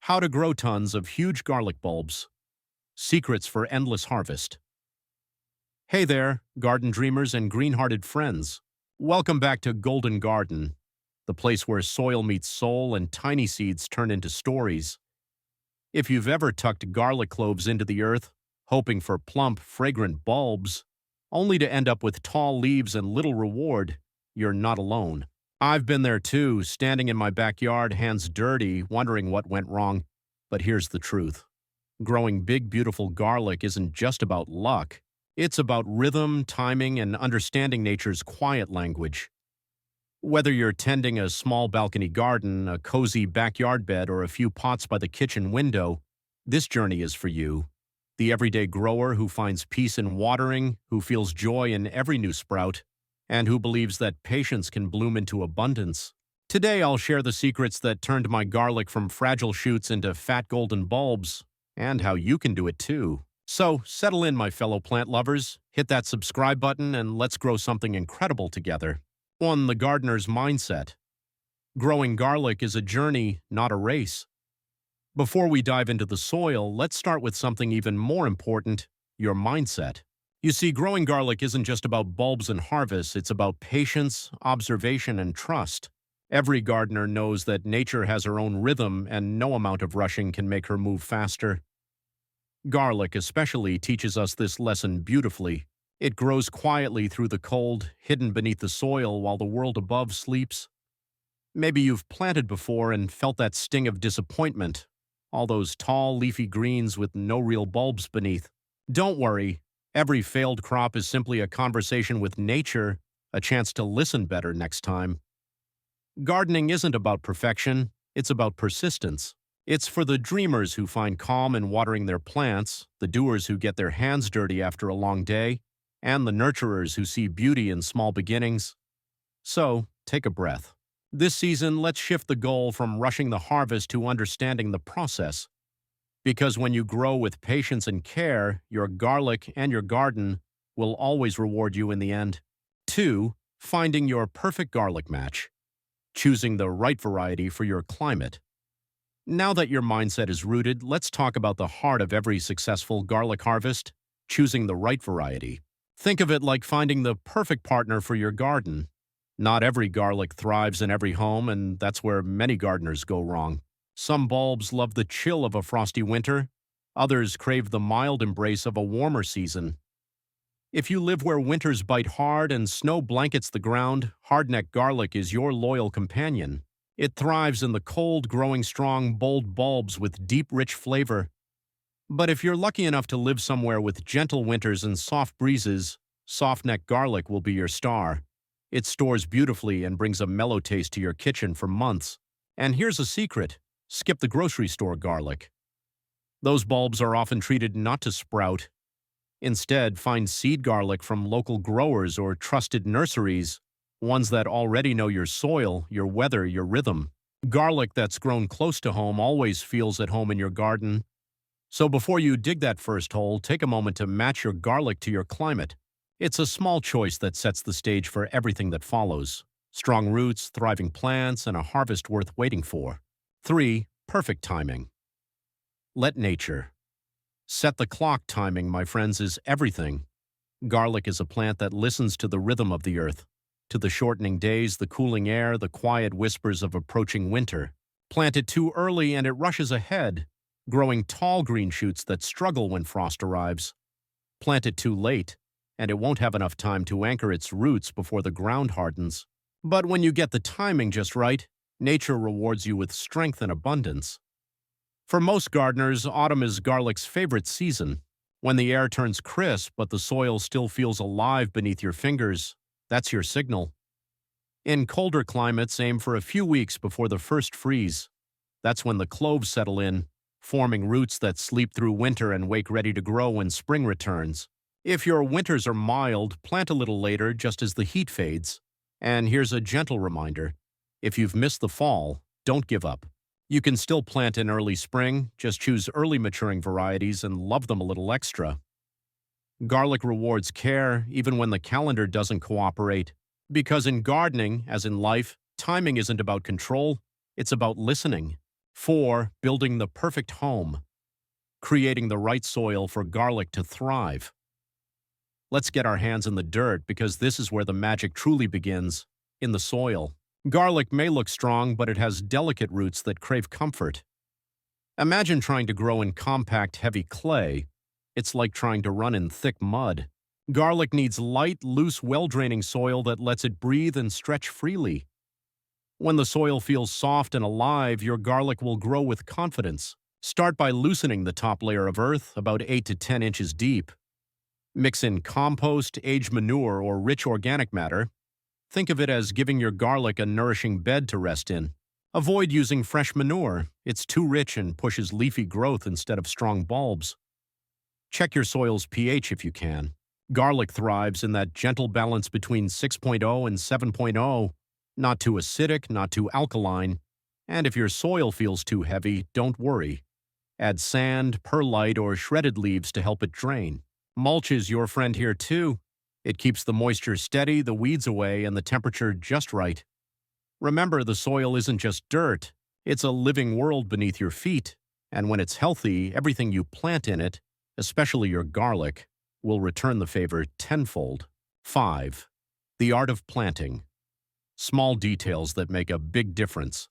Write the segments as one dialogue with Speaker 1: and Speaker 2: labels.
Speaker 1: How to grow tons of huge garlic bulbs. Secrets for endless harvest. Hey there, garden dreamers and green-hearted friends. Welcome back to Golden Garden, the place where soil meets soul and tiny seeds turn into stories. If you've ever tucked garlic cloves into the earth, hoping for plump, fragrant bulbs, only to end up with tall leaves and little reward, you're not alone. I've been there too, standing in my backyard, hands dirty, wondering what went wrong. But here's the truth. Growing big, beautiful garlic isn't just about luck. It's about rhythm, timing, and understanding nature's quiet language. Whether you're tending a small balcony garden, a cozy backyard bed, or a few pots by the kitchen window, this journey is for you. The everyday grower who finds peace in watering, who feels joy in every new sprout, and who believes that patience can bloom into abundance. Today I'll share the secrets that turned my garlic from fragile shoots into fat golden bulbs, and how you can do it too. So settle in, my fellow plant lovers, hit that subscribe button, and let's grow something incredible together. 1. The gardener's mindset. Growing garlic is a journey, not a race. Before we dive into the soil, let's start with something even more important, your mindset. You see, growing garlic isn't just about bulbs and harvest, it's about patience, observation, and trust. Every gardener knows that nature has her own rhythm, and no amount of rushing can make her move faster. Garlic especially teaches us this lesson beautifully. It grows quietly through the cold, hidden beneath the soil while the world above sleeps. Maybe you've planted before and felt that sting of disappointment, all those tall, leafy greens with no real bulbs beneath. Don't worry. Every failed crop is simply a conversation with nature, a chance to listen better next time. Gardening isn't about perfection, it's about persistence. It's for the dreamers who find calm in watering their plants, the doers who get their hands dirty after a long day, and the nurturers who see beauty in small beginnings. So, take a breath. This season, let's shift the goal from rushing the harvest to understanding the process. Because when you grow with patience and care, your garlic and your garden will always reward you in the end. 2. Finding your perfect garlic match. Choosing the right variety for your climate. Now that your mindset is rooted, let's talk about the heart of every successful garlic harvest, choosing the right variety. Think of it like finding the perfect partner for your garden. Not every garlic thrives in every home, and that's where many gardeners go wrong. Some bulbs love the chill of a frosty winter. Others crave the mild embrace of a warmer season. If you live where winters bite hard and snow blankets the ground, hardneck garlic is your loyal companion. It thrives in the cold, growing strong, bold bulbs with deep, rich flavor. But if you're lucky enough to live somewhere with gentle winters and soft breezes, softneck garlic will be your star. It stores beautifully and brings a mellow taste to your kitchen for months. And here's a secret. Skip the grocery store garlic. Those bulbs are often treated not to sprout. Instead, find seed garlic from local growers or trusted nurseries, ones that already know your soil, your weather, your rhythm. Garlic that's grown close to home always feels at home in your garden. So before you dig that first hole, take a moment to match your garlic to your climate. It's a small choice that sets the stage for everything that follows. Strong roots, thriving plants, and a harvest worth waiting for. 3. Perfect timing. Let nature. Set the clock. Timing, my friends, is everything. Garlic is a plant that listens to the rhythm of the earth, to the shortening days, the cooling air, the quiet whispers of approaching winter. Plant it too early and it rushes ahead, growing tall green shoots that struggle when frost arrives. Plant it too late, and it won't have enough time to anchor its roots before the ground hardens. But when you get the timing just right, nature rewards you with strength and abundance. For most gardeners, autumn is garlic's favorite season. When the air turns crisp but the soil still feels alive beneath your fingers, that's your signal. In colder climates, aim for a few weeks before the first freeze. That's when the cloves settle in, forming roots that sleep through winter and wake ready to grow when spring returns. If your winters are mild, plant a little later just as the heat fades. And here's a gentle reminder. If you've missed the fall, don't give up. You can still plant in early spring, just choose early maturing varieties and love them a little extra. Garlic rewards care even when the calendar doesn't cooperate. Because in gardening, as in life, timing isn't about control, it's about listening. 4. Building the perfect home, creating the right soil for garlic to thrive. Let's get our hands in the dirt because this is where the magic truly begins, in the soil. Garlic may look strong, but it has delicate roots that crave comfort. Imagine trying to grow in compact, heavy clay. It's like trying to run in thick mud. Garlic needs light, loose, well-draining soil that lets it breathe and stretch freely. When the soil feels soft and alive, your garlic will grow with confidence. Start by loosening the top layer of earth, about 8 to 10 inches deep. Mix in compost, aged manure, or rich organic matter. Think of it as giving your garlic a nourishing bed to rest in. Avoid using fresh manure. It's too rich and pushes leafy growth instead of strong bulbs. Check your soil's pH if you can. Garlic thrives in that gentle balance between 6.0 and 7.0, not too acidic, not too alkaline. And if your soil feels too heavy, don't worry. Add sand, perlite, or shredded leaves to help it drain. Mulch is your friend here too. It keeps the moisture steady, the weeds away, and the temperature just right. Remember, the soil isn't just dirt. It's a living world beneath your feet. And when it's healthy, everything you plant in it, especially your garlic, will return the favor tenfold. 5. The art of planting. Small details that make a big difference.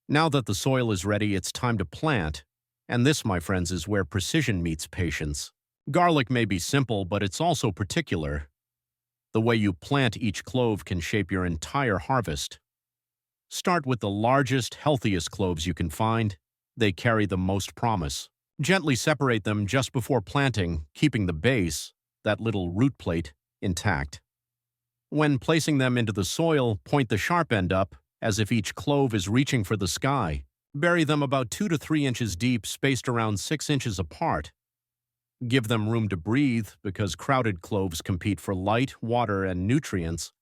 Speaker 1: Now that the soil is ready, it's time to plant. And this, my friends, is where precision meets patience. Garlic may be simple, but it's also particular. The way you plant each clove can shape your entire harvest. Start with the largest, healthiest cloves you can find. They carry the most promise. Gently separate them just before planting, keeping the base, that little root plate, intact. When placing them into the soil, point the sharp end up, as if each clove is reaching for the sky. Bury them about 2 to 3 inches deep, spaced around 6 inches apart. Give them room to breathe, because crowded cloves compete for light, water, and nutrients,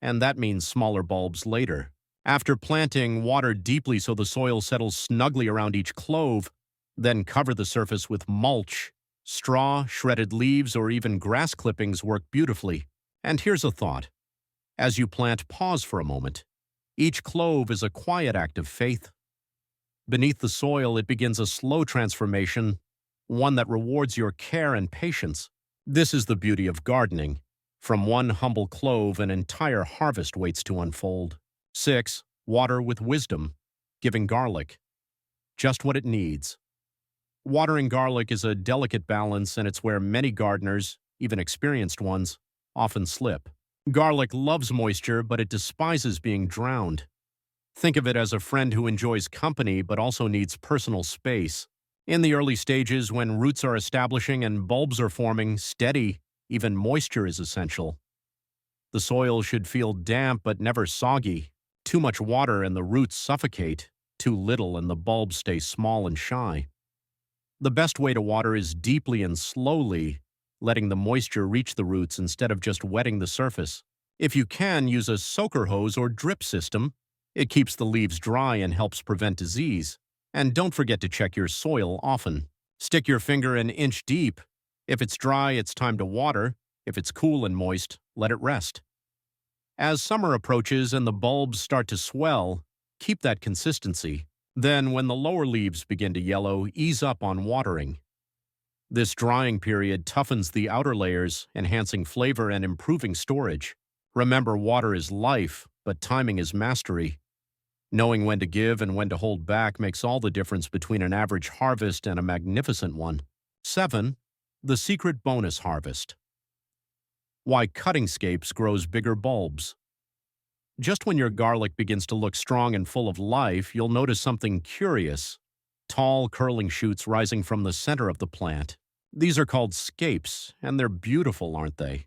Speaker 1: and that means smaller bulbs later. After planting, water deeply so the soil settles snugly around each clove, then cover the surface with mulch. Straw, shredded leaves, or even grass clippings work beautifully. And here's a thought. As you plant, pause for a moment. Each clove is a quiet act of faith. Beneath the soil, it begins a slow transformation, one that rewards your care and patience. This is the beauty of gardening. From one humble clove, an entire harvest waits to unfold. 6. Water with wisdom, giving garlic just what it needs. Watering garlic is a delicate balance, and it's where many gardeners, even experienced ones, often slip. Garlic loves moisture, but it despises being drowned. Think of it as a friend who enjoys company but also needs personal space. In the early stages, when roots are establishing and bulbs are forming, steady, even moisture is essential. The soil should feel damp but never soggy. Too much water and the roots suffocate. Too little and the bulbs stay small and shy. The best way to water is deeply and slowly, letting the moisture reach the roots instead of just wetting the surface. If you can, use a soaker hose or drip system. It keeps the leaves dry and helps prevent disease. And don't forget to check your soil often. Stick your finger an inch deep. If it's dry, it's time to water. If it's cool and moist, let it rest. As summer approaches and the bulbs start to swell, keep that consistency. Then, when the lower leaves begin to yellow, ease up on watering. This drying period toughens the outer layers, enhancing flavor and improving storage. Remember, water is life, but timing is mastery. Knowing when to give and when to hold back makes all the difference between an average harvest and a magnificent one. 7. The secret bonus harvest. Why cutting scapes grows bigger bulbs. Just when your garlic begins to look strong and full of life, you'll notice something curious. Tall, curling shoots rising from the center of the plant. These are called scapes, and they're beautiful, aren't they?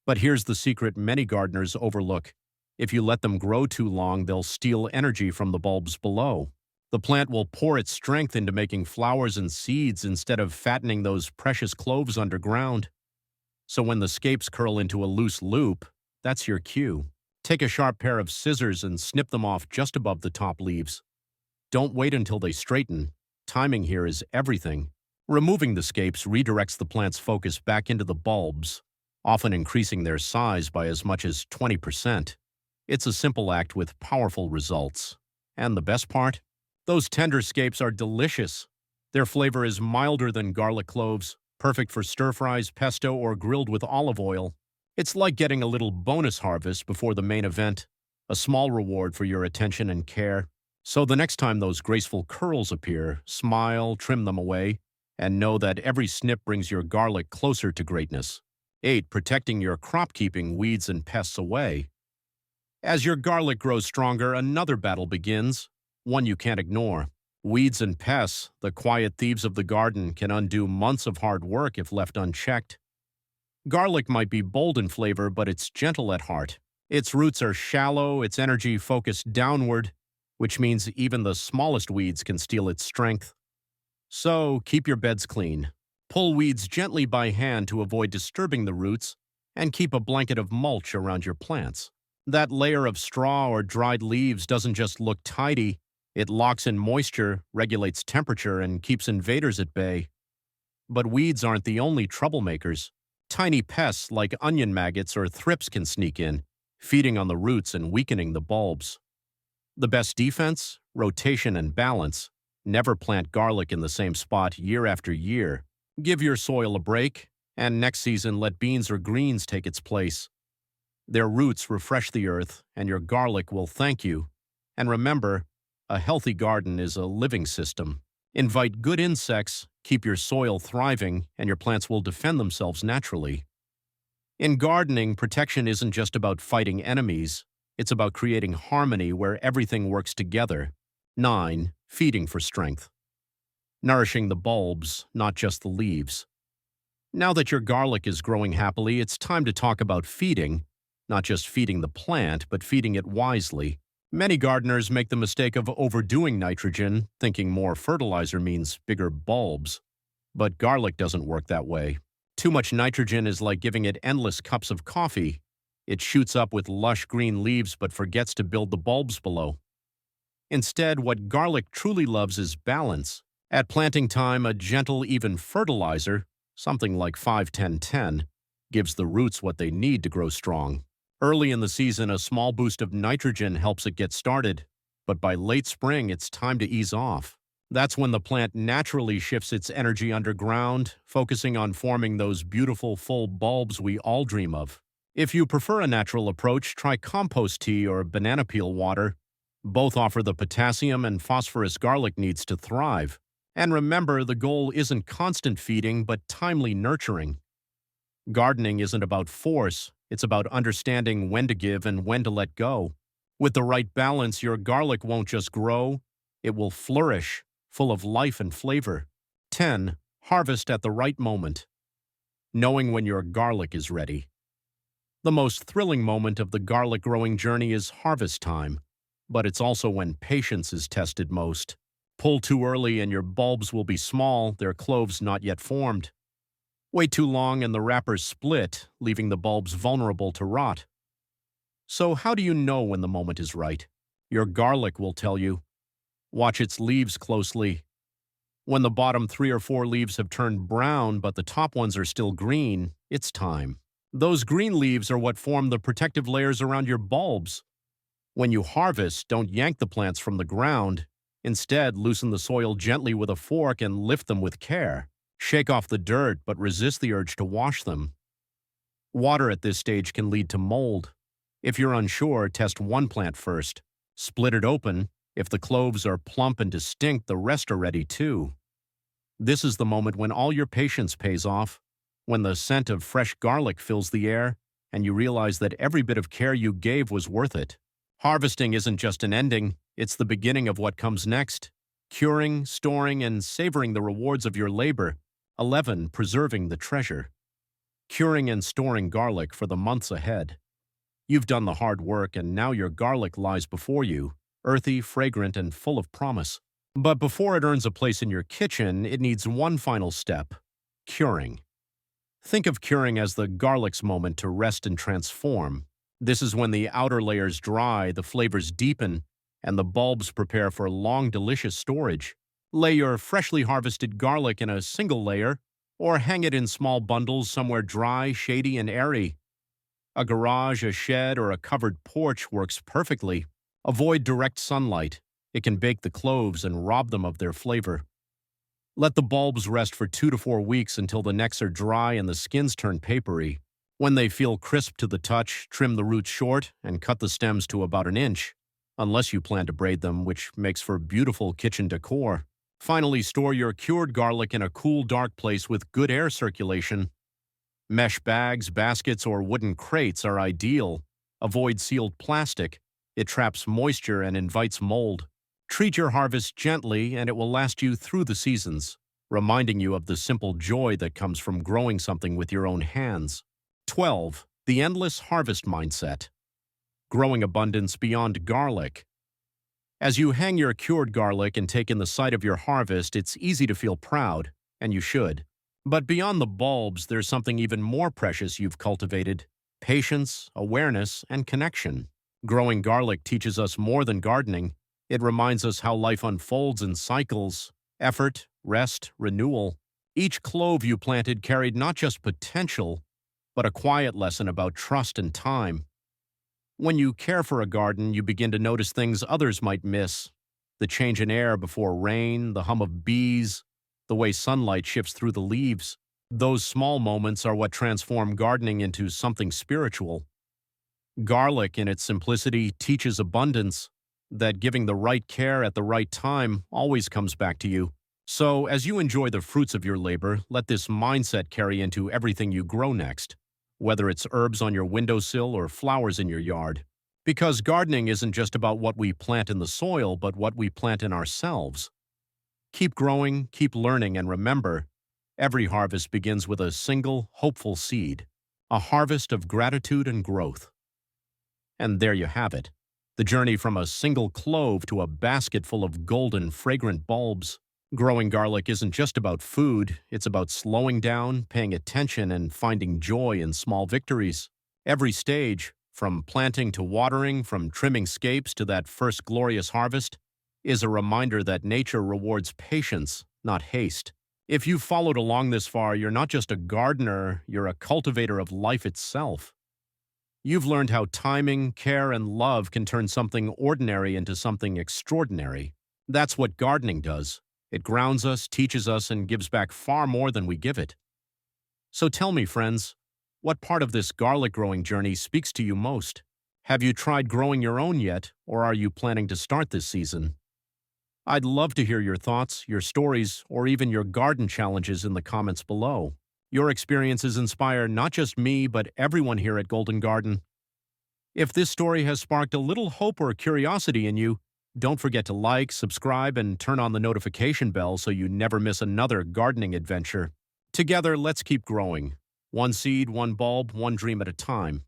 Speaker 1: But here's the secret many gardeners overlook. If you let them grow too long, they'll steal energy from the bulbs below. The plant will pour its strength into making flowers and seeds instead of fattening those precious cloves underground. So when the scapes curl into a loose loop, that's your cue. Take a sharp pair of scissors and snip them off just above the top leaves. Don't wait until they straighten. Timing here is everything. Removing the scapes redirects the plant's focus back into the bulbs, often increasing their size by as much as 20%. It's a simple act with powerful results. And the best part? Those tender scapes are delicious. Their flavor is milder than garlic cloves, perfect for stir-fries, pesto, or grilled with olive oil. It's like getting a little bonus harvest before the main event, a small reward for your attention and care. So the next time those graceful curls appear, smile, trim them away, and know that every snip brings your garlic closer to greatness. 8. Protecting your crop-keeping weeds and pests away. As your garlic grows stronger, another battle begins, one you can't ignore. Weeds and pests, the quiet thieves of the garden, can undo months of hard work if left unchecked. Garlic might be bold in flavor, but it's gentle at heart. Its roots are shallow, its energy focused downward, which means even the smallest weeds can steal its strength. So, keep your beds clean. Pull weeds gently by hand to avoid disturbing the roots, and keep a blanket of mulch around your plants. That layer of straw or dried leaves doesn't just look tidy, it locks in moisture, regulates temperature, and keeps invaders at bay. But weeds aren't the only troublemakers. Tiny pests like onion maggots or thrips can sneak in, feeding on the roots and weakening the bulbs. The best defense? Rotation and balance. Never plant garlic in the same spot year after year. Give your soil a break, and next season let beans or greens take its place. Their roots refresh the earth, and your garlic will thank you. And remember, a healthy garden is a living system. Invite good insects, keep your soil thriving, and your plants will defend themselves naturally. In gardening, protection isn't just about fighting enemies, it's about creating harmony where everything works together. 9. Feeding for strength. Nourishing the bulbs, not just the leaves. Now that your garlic is growing happily, it's time to talk about feeding, not just feeding the plant, but feeding it wisely. Many gardeners make the mistake of overdoing nitrogen, thinking more fertilizer means bigger bulbs. But garlic doesn't work that way. Too much nitrogen is like giving it endless cups of coffee. It shoots up with lush green leaves but forgets to build the bulbs below. Instead, what garlic truly loves is balance. At planting time, a gentle, even fertilizer, something like 5-10-10, gives the roots what they need to grow strong. Early in the season, a small boost of nitrogen helps it get started, but by late spring, it's time to ease off. That's when the plant naturally shifts its energy underground, focusing on forming those beautiful, full bulbs we all dream of. If you prefer a natural approach, try compost tea or banana peel water. Both offer the potassium and phosphorus garlic needs to thrive. And remember, the goal isn't constant feeding, but timely nurturing. Gardening isn't about force, it's about understanding when to give and when to let go. With the right balance, your garlic won't just grow, it will flourish, full of life and flavor. 10. Harvest at the right moment. Knowing when your garlic is ready. The most thrilling moment of the garlic growing journey is harvest time, but it's also when patience is tested most. Pull too early and your bulbs will be small, their cloves not yet formed. Wait too long and the wrappers split, leaving the bulbs vulnerable to rot. So how do you know when the moment is right? Your garlic will tell you. Watch its leaves closely. When the bottom 3 or 4 leaves have turned brown but the top ones are still green, it's time. Those green leaves are what form the protective layers around your bulbs. When you harvest, don't yank the plants from the ground. Instead, loosen the soil gently with a fork and lift them with care. Shake off the dirt, but resist the urge to wash them. Water at this stage can lead to mold. If you're unsure, test one plant first. Split it open. If the cloves are plump and distinct, the rest are ready too. This is the moment when all your patience pays off, when the scent of fresh garlic fills the air, and you realize that every bit of care you gave was worth it. Harvesting isn't just an ending, it's the beginning of what comes next. Curing, storing, and savoring the rewards of your labor. 11. Preserving the treasure. Curing and storing garlic for the months ahead. You've done the hard work and now your garlic lies before you, earthy, fragrant, and full of promise. But before it earns a place in your kitchen, it needs one final step: curing. Think of curing as the garlic's moment to rest and transform. This is when the outer layers dry, the flavors deepen, and the bulbs prepare for long, delicious storage. Lay your freshly harvested garlic in a single layer, or hang it in small bundles somewhere dry, shady, and airy. A garage, a shed, or a covered porch works perfectly. Avoid direct sunlight. It can bake the cloves and rob them of their flavor. Let the bulbs rest for 2 to 4 weeks until the necks are dry and the skins turn papery. When they feel crisp to the touch, trim the roots short and cut the stems to about an inch, unless you plan to braid them, which makes for beautiful kitchen decor. Finally, store your cured garlic in a cool, dark place with good air circulation. Mesh bags, baskets, or wooden crates are ideal. Avoid sealed plastic. It traps moisture and invites mold. Treat your harvest gently, and it will last you through the seasons, reminding you of the simple joy that comes from growing something with your own hands. 12. The endless harvest mindset. Growing abundance beyond garlic. As you hang your cured garlic and take in the sight of your harvest, it's easy to feel proud, and you should. But beyond the bulbs, there's something even more precious you've cultivated: patience, awareness, and connection. Growing garlic teaches us more than gardening. It reminds us how life unfolds in cycles: effort, rest, renewal. Each clove you planted carried not just potential, but a quiet lesson about trust and time. When you care for a garden, you begin to notice things others might miss: the change in air before rain, the hum of bees, the way sunlight shifts through the leaves. Those small moments are what transform gardening into something spiritual. Garlic, in its simplicity, teaches abundance, that giving the right care at the right time always comes back to you. So, as you enjoy the fruits of your labor, let this mindset carry into everything you grow next, whether it's herbs on your windowsill or flowers in your yard. Because gardening isn't just about what we plant in the soil, but what we plant in ourselves. Keep growing, keep learning, and remember, every harvest begins with a single, hopeful seed, a harvest of gratitude and growth. And there you have it, the journey from a single clove to a basket full of golden, fragrant bulbs. Growing garlic isn't just about food, it's about slowing down, paying attention, and finding joy in small victories. Every stage, from planting to watering, from trimming scapes to that first glorious harvest, is a reminder that nature rewards patience, not haste. If you've followed along this far, you're not just a gardener, you're a cultivator of life itself. You've learned how timing, care, and love can turn something ordinary into something extraordinary. That's what gardening does. It grounds us, teaches us, and gives back far more than we give it. So tell me, friends, what part of this garlic growing journey speaks to you most? Have you tried growing your own yet, or are you planning to start this season? I'd love to hear your thoughts, your stories, or even your garden challenges in the comments below. Your experiences inspire not just me, but everyone here at Golden Garden. If this story has sparked a little hope or curiosity in you, don't forget to like, subscribe, and turn on the notification bell so you never miss another gardening adventure. Together, let's keep growing. One seed, one bulb, one dream at a time.